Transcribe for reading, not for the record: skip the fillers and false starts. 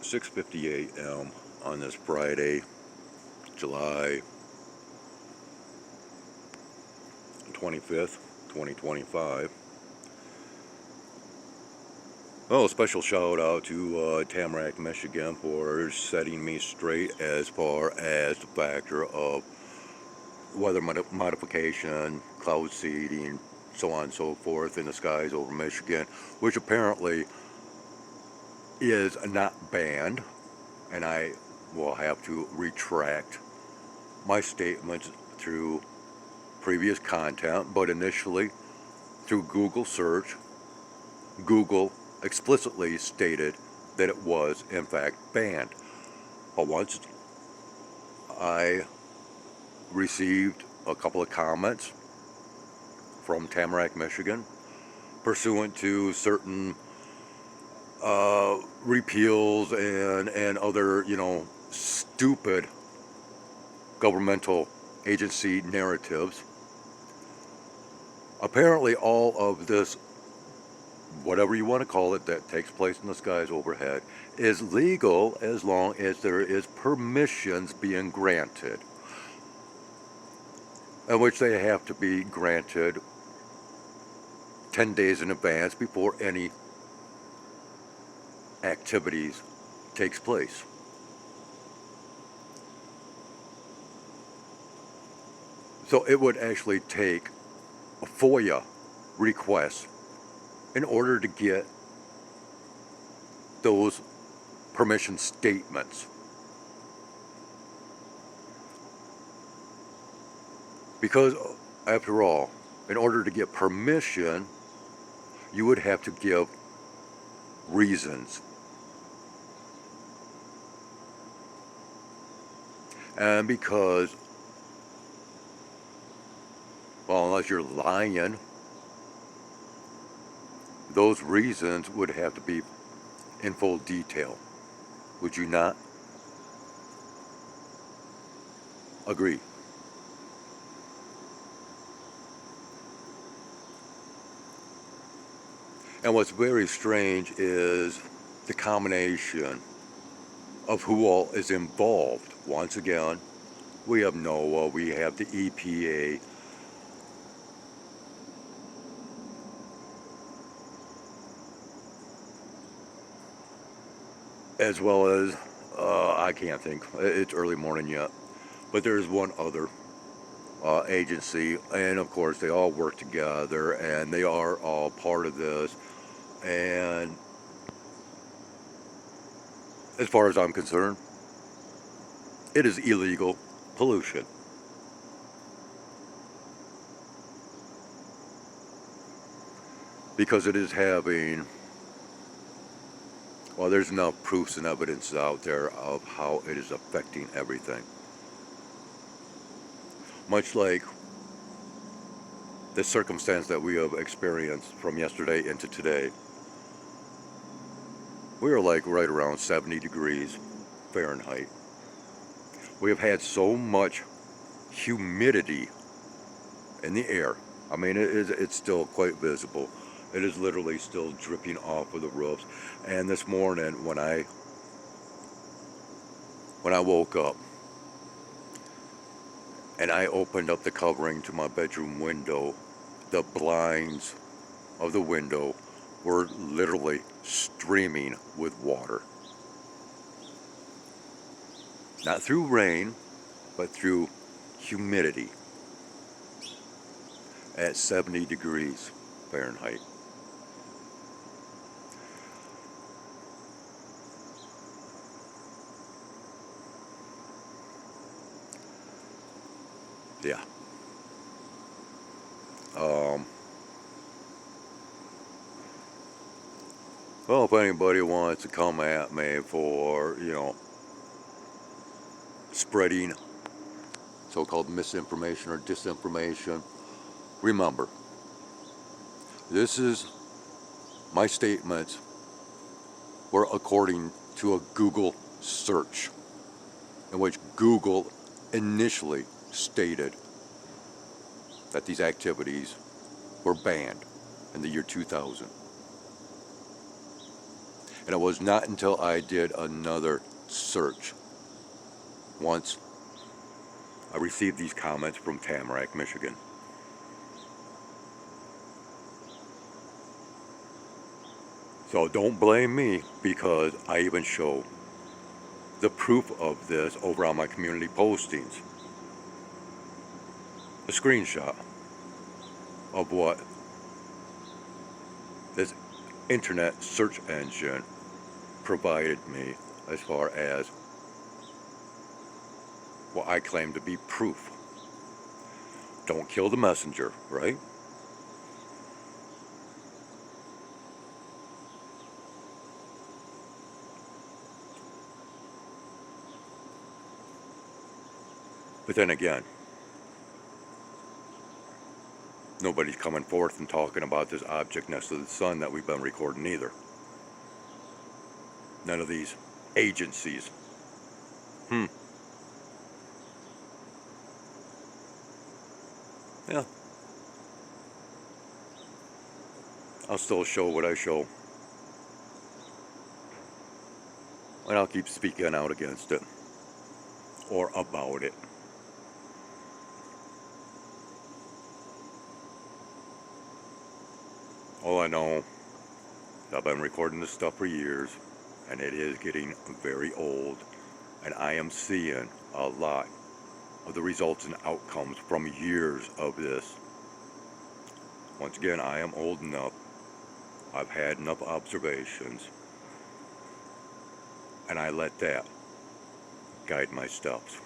6:50 a.m. on this Friday, July 25th, 2025. Oh, a special shout out to Tamarack, Michigan for setting me straight as far as the factor of weather modification, cloud seeding, so on and so forth in the skies over Michigan, which apparently is not banned, and I will have to retract my statements through previous content, but initially through Google search, Google explicitly stated that it was in fact banned. But once I received a couple of comments from Tamarack, Michigan, pursuant to certain repeals and other, stupid governmental agency narratives. Apparently all of this, whatever you want to call it, that takes place in the skies overhead is legal as long as there is permissions being granted, in which they have to be granted 10 days in advance before any activities takes place. So it would actually take a FOIA request in order to get those permission statements. Because after all, in order to get permission, you would have to give reasons. And because, well, unless you're lying, those reasons would have to be in full detail. Would you not agree? And what's very strange is the combination of who all is involved. Once again, we have NOAA, we have the EPA, as well as, I can't think, it's early morning yet, but there's one other agency, and of course they all work together, and they are all part of this, and as far as I'm concerned, it is illegal pollution. Because it is having, well, there's enough proofs and evidence out there of how it is affecting everything. Much like the circumstance that we have experienced from yesterday into today. We are like right around 70 degrees Fahrenheit. We have had so much humidity in the air. I mean, it's still quite visible. It is literally still dripping off of the roofs. And this morning, when I woke up and I opened up the covering to my bedroom window, the blinds of the window were literally streaming with water. Not through rain, but through humidity at 70 degrees Fahrenheit. Yeah. Well, if anybody wants to come at me for, spreading so-called misinformation or disinformation, remember, this is my statements were according to a Google search in which Google initially stated that these activities were banned in the year 2000. And it was not until I did another search once I received these comments from Tamarack, Michigan. So don't blame me, because I even show the proof of this over on my community postings. A screenshot of what this internet search engine provided me as far as what I claim to be proof. Don't kill the messenger, right? But then again, nobody's coming forth and talking about this object next to the sun that we've been recording either. None of these agencies. Yeah. I'll still show what I show. And I'll keep speaking out against it. Or about it. All I know, I've been recording this stuff for years, and it is getting very old, and I am seeing a lot of the results and outcomes from years of this. Once again, I am old enough, I've had enough observations, and I let that guide my steps.